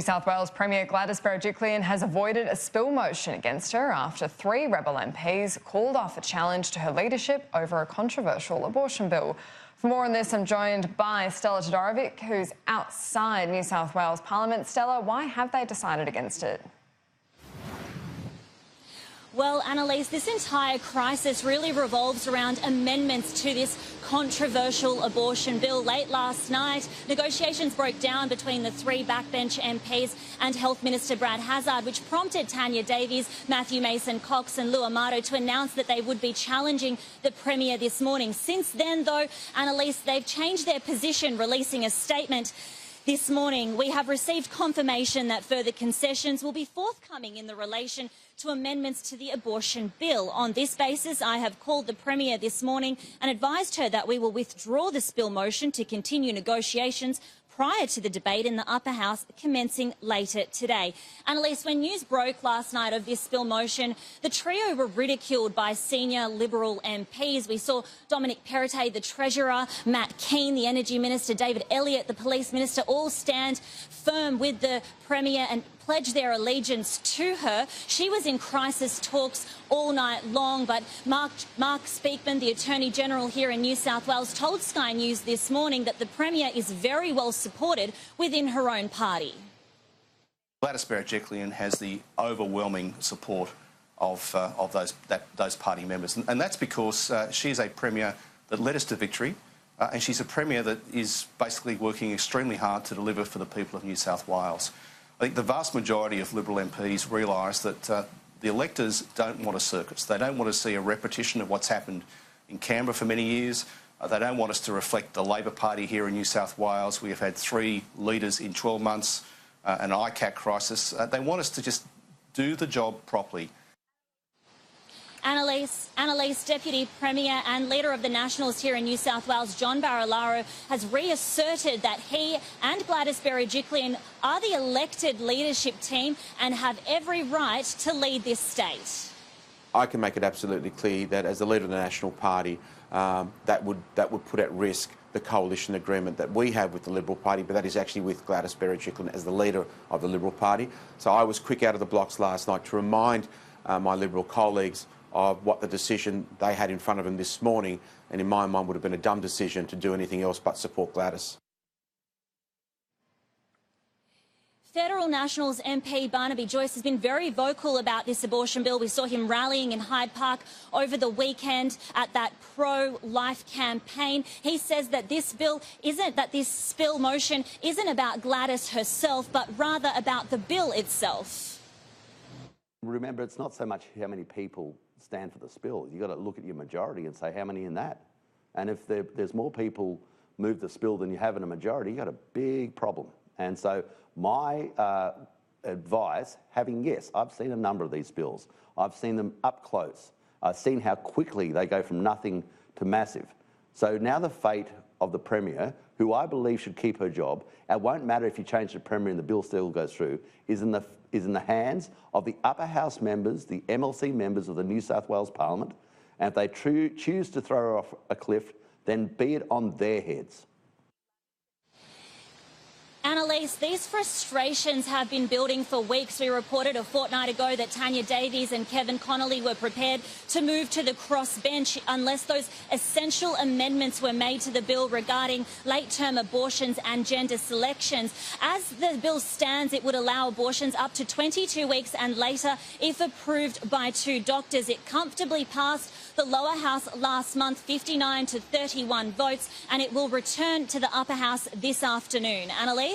New South Wales Premier Gladys Berejiklian has avoided a spill motion against her after 3 Rebel MPs called off a challenge to her leadership over a controversial abortion bill. For more on this, I'm joined by Stella Todorovic, who's outside New South Wales Parliament. Stella, why have they decided against it? Well, Annalise, this entire crisis really revolves around amendments to this controversial abortion bill. Late last night, negotiations broke down between the 3 backbench MPs and Health Minister Brad Hazzard, which prompted Tanya Davies, Matthew Mason-Cox and Lou Amato to announce that they would be challenging the Premier this morning. Since then, though, Annalise, they've changed their position, releasing a statement. This morning, we have received confirmation that further concessions will be forthcoming in the relation to amendments to the abortion bill. On this basis, I have called the Premier this morning and advised her that we will withdraw the spill motion to continue negotiations prior to the debate in the upper house commencing later today. Annalise, when news broke last night of this spill motion, the trio were ridiculed by senior Liberal MPs. We saw Dominic Perrottet, the Treasurer, Matt Keane, the Energy Minister, David Elliott, the Police Minister, all stand firm with the Premier and pledge their allegiance to her. She was in crisis talks all night long, but Mark Speakman, the Attorney-General here in New South Wales, told Sky News this morning that the Premier is very well supported within her own party. Gladys Berejiklian has the overwhelming support of those party members, and that's because she's a Premier that led us to victory, and she's a Premier that is basically working extremely hard to deliver for the people of New South Wales. I think the vast majority of Liberal MPs realise that the electors don't want a circus. They don't want to see a repetition of what's happened in Canberra for many years. They don't want us to reflect the Labor Party here in New South Wales. We have had 3 leaders in 12 months, an ICAC crisis. They want us to just do the job properly. Annalise, Deputy Premier and Leader of the Nationals here in New South Wales, John Barilaro, has reasserted that he and Gladys Berejiklian are the elected leadership team and have every right to lead this state. I can make it absolutely clear that as the Leader of the National Party, that would put at risk the coalition agreement that we have with the Liberal Party, but that is actually with Gladys Berejiklian as the leader of the Liberal Party. So I was quick out of the blocks last night to remind my Liberal colleagues of what the decision they had in front of them this morning, and in my mind would have been a dumb decision to do anything else but support Gladys. Federal Nationals MP Barnaby Joyce has been very vocal about this abortion bill. We saw him rallying in Hyde Park over the weekend at that pro-life campaign. He says that this spill motion isn't about Gladys herself, but rather about the bill itself. Remember, it's not so much how many people stand for the spill. You've got to look at your majority and say how many in that. And if there's more people move the spill than you have in a majority, you've got a big problem. And so my advice, yes, I've seen a number of these bills. I've seen them up close. I've seen how quickly they go from nothing to massive. So now the fate of the Premier, who I believe should keep her job, it won't matter if you change the Premier and the bill still goes through, is in the hands of the upper house members, the MLC members of the New South Wales Parliament. And if they choose to throw her off a cliff, then be it on their heads. Annalise, these frustrations have been building for weeks. We reported a fortnight ago that Tanya Davies and Kevin Connolly were prepared to move to the crossbench unless those essential amendments were made to the bill regarding late-term abortions and gender selections. As the bill stands, it would allow abortions up to 22 weeks and later if approved by 2 doctors. It comfortably passed the lower house last month, 59 to 31 votes, and it will return to the upper house this afternoon. Annalise?